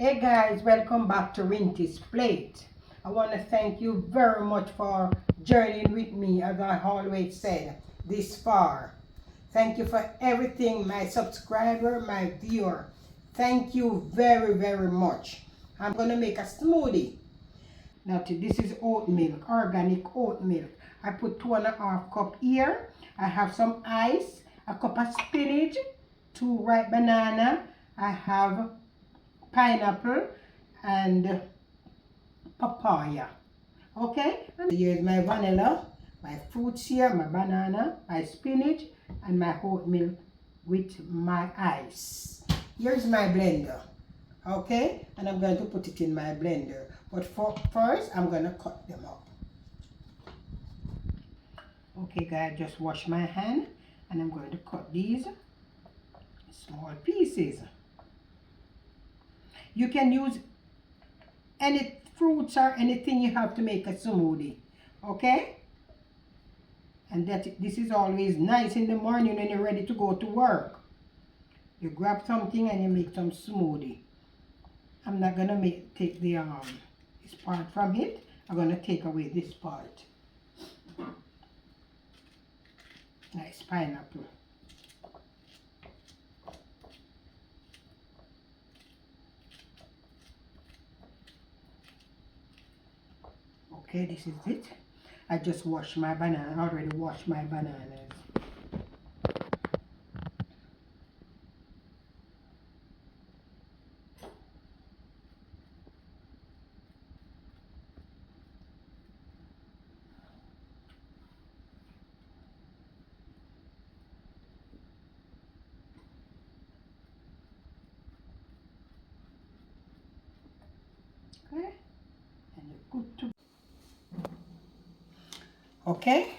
Hey guys, welcome back to Rinty's Plate. I want to thank you very much for journeying with me, as I always said, this far. Thank you for everything, my subscriber, my viewer. Thank you very, very much. I'm going to make a smoothie. Now this is oat milk, organic oat milk. I put 2.5 cups here. I have some ice, a cup of spinach, 2 ripe banana. I have pineapple and papaya. Okay, and here's my vanilla, my fruits here, my banana, my spinach, and my oat milk with my ice. Here's my blender. Okay, and I'm going to put it in my blender, but first I'm going to cut them up. Okay guys, just wash my hand and I'm going to cut these small pieces. You can use any fruits or anything you have to make a smoothie, okay? And this is always nice in the morning when you're ready to go to work. You grab something and you make some smoothie. I'm not gonna take the this part from it. I'm gonna take away this part. Nice pineapple. Okay, this is it. I just washed my banana. I already washed my bananas. Okay, and you're good to. Okay,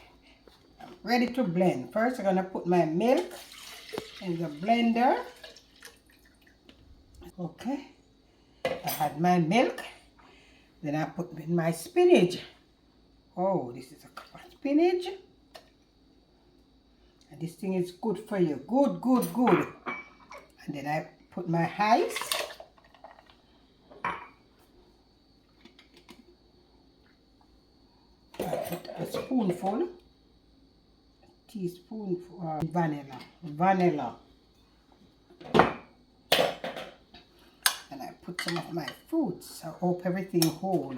I'm ready to blend. First, I'm gonna put my milk in the blender. Okay, I had my milk. Then I put in my spinach. Oh, this is a cup of spinach. And this thing is good for you. Good, good, good. And then I put my ice. I put a spoonful, a teaspoonful vanilla. And I put some of my fruits. I hope everything whole.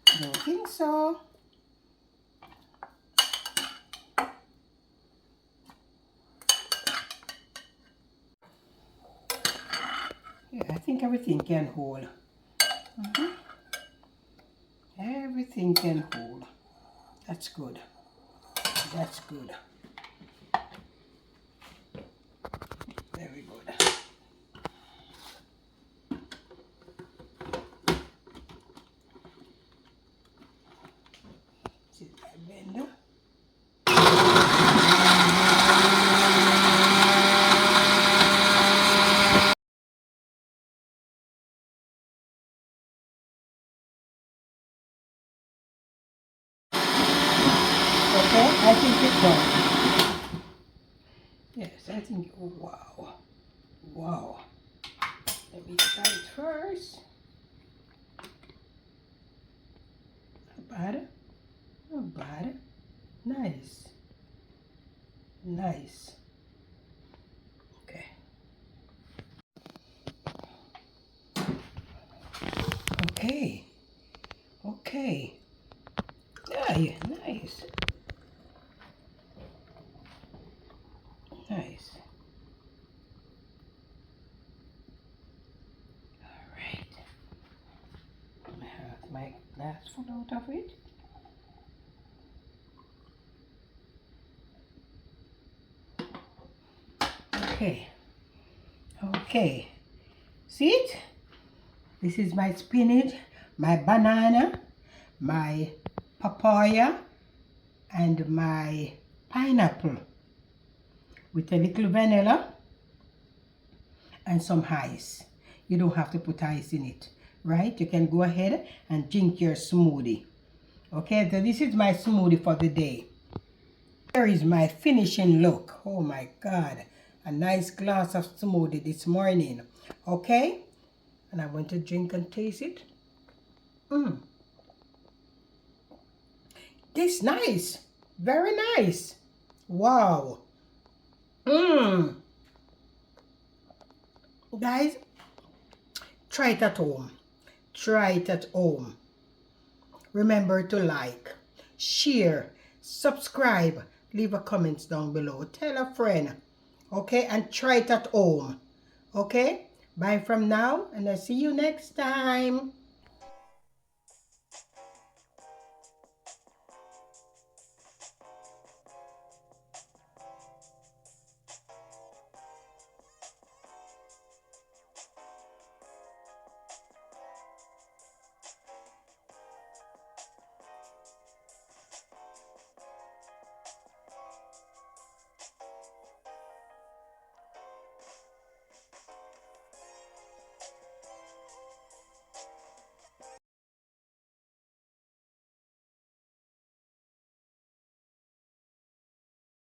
I don't think so. Yeah, I think everything can hold. Everything can hold. That's good. That's good. Very good. This is my blender. Okay, I think it's done. Yes, I think, oh, wow. Wow. Let me try it first. Not bad. Not bad. Nice. Nice. Okay. Okay. Okay. Yeah, nice. Nice. All right. I have my glass full out of it. Okay. Okay. See it? This is my spinach, my banana, my papaya, and my pineapple with a little vanilla and some ice. You don't have to put ice in it, right? You can go ahead and drink your smoothie. Okay, so this is my smoothie for the day. Here is my finishing look. Oh my God, a nice glass of smoothie this morning. Okay, And I'm going to drink and taste it. Mmm. This nice. Very nice. Wow. Mmm. Guys, try it at home. Try it at home. Remember to like, share, subscribe, leave a comments down below. Tell a friend. Okay, and try it at home. Okay, bye from now, and I'll see you next time.